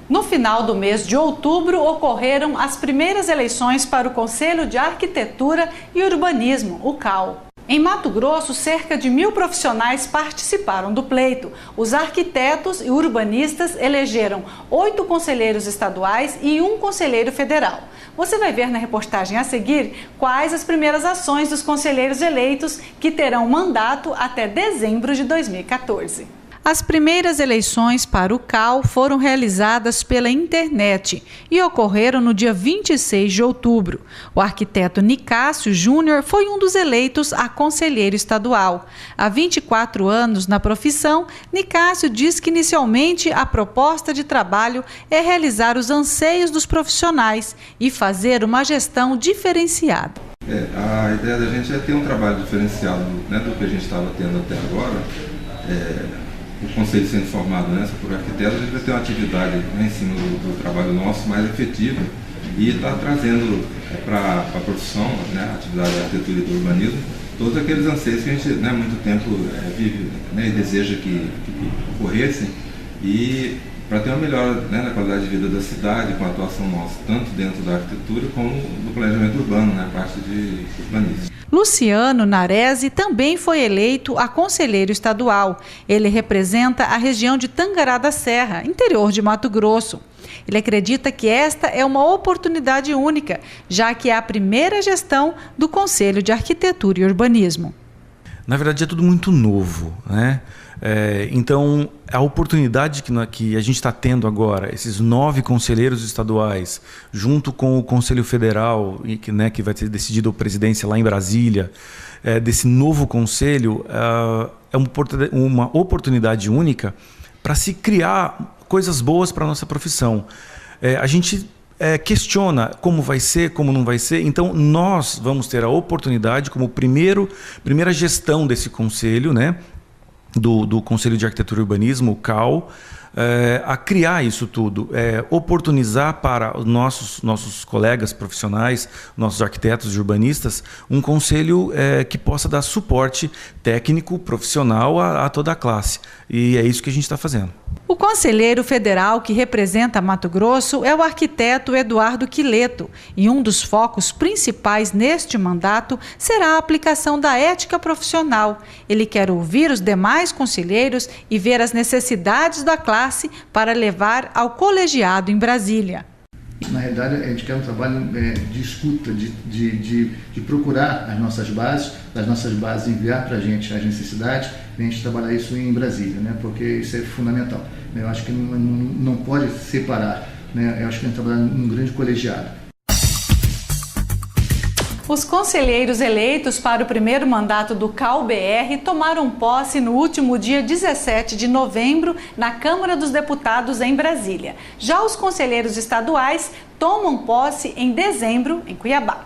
No final do mês de outubro, ocorreram as primeiras eleições para o Conselho de Arquitetura e Urbanismo, o CAU. Em Mato Grosso, cerca de 1.000 profissionais participaram do pleito. Os arquitetos e urbanistas elegeram 8 conselheiros estaduais e 1 conselheiro federal. Você vai ver na reportagem a seguir quais as primeiras ações dos conselheiros eleitos que terão mandato até dezembro de 2014. As primeiras eleições para o CAU foram realizadas pela internet e ocorreram no dia 26 de outubro. O arquiteto Nicásio Júnior foi um dos eleitos a conselheiro estadual. Há 24 anos na profissão, Nicásio diz que inicialmente a proposta de trabalho é realizar os anseios dos profissionais e fazer uma gestão diferenciada. A ideia da gente é ter um trabalho diferenciado, né, do que a gente estava tendo até agora. O conselho sendo formado por arquitetos, a gente vai ter uma atividade, né, em cima do trabalho nosso mais efetiva e está trazendo para a profissão, né, a atividade da arquitetura e do urbanismo, todos aqueles anseios que a gente, né, há muito tempo vive, né, e deseja que ocorressem, e para ter uma melhora, né, na qualidade de vida da cidade com a atuação nossa, tanto dentro da arquitetura como do planejamento urbano, né, a parte de urbanismo. Luciano Narese também foi eleito a conselheiro estadual. Ele representa a região de Tangará da Serra, interior de Mato Grosso. Ele acredita que esta é uma oportunidade única, já que é a primeira gestão do Conselho de Arquitetura e Urbanismo. Na verdade é tudo muito novo, né? Então a oportunidade que a gente está tendo agora, esses 9 conselheiros estaduais, junto com o Conselho Federal, que vai ter decidido a presidência lá em Brasília, desse novo conselho, é uma oportunidade única para se criar coisas boas para a nossa profissão. A gente questiona como vai ser, como não vai ser, então nós vamos ter a oportunidade, como primeira gestão desse conselho, né, do Conselho de Arquitetura e Urbanismo, o CAU, a criar isso tudo, oportunizar para os nossos colegas profissionais, nossos arquitetos e urbanistas, um conselho que possa dar suporte técnico, profissional a toda a classe. E é isso que a gente está fazendo. O conselheiro federal que representa Mato Grosso é o arquiteto Eduardo Quileto, e um dos focos principais neste mandato será a aplicação da ética profissional. Ele quer ouvir os demais conselheiros e ver as necessidades da classe para levar ao colegiado em Brasília. Na realidade, a gente quer um trabalho de escuta, de procurar as nossas bases, das nossas bases enviar para a gente as necessidades, e a gente trabalhar isso em Brasília, né? Porque isso é fundamental. Eu acho que não pode separar, né? Eu acho que a gente trabalha num grande colegiado. Os conselheiros eleitos para o primeiro mandato do CAU-BR tomaram posse no último dia 17 de novembro na Câmara dos Deputados em Brasília. Já os conselheiros estaduais tomam posse em dezembro em Cuiabá.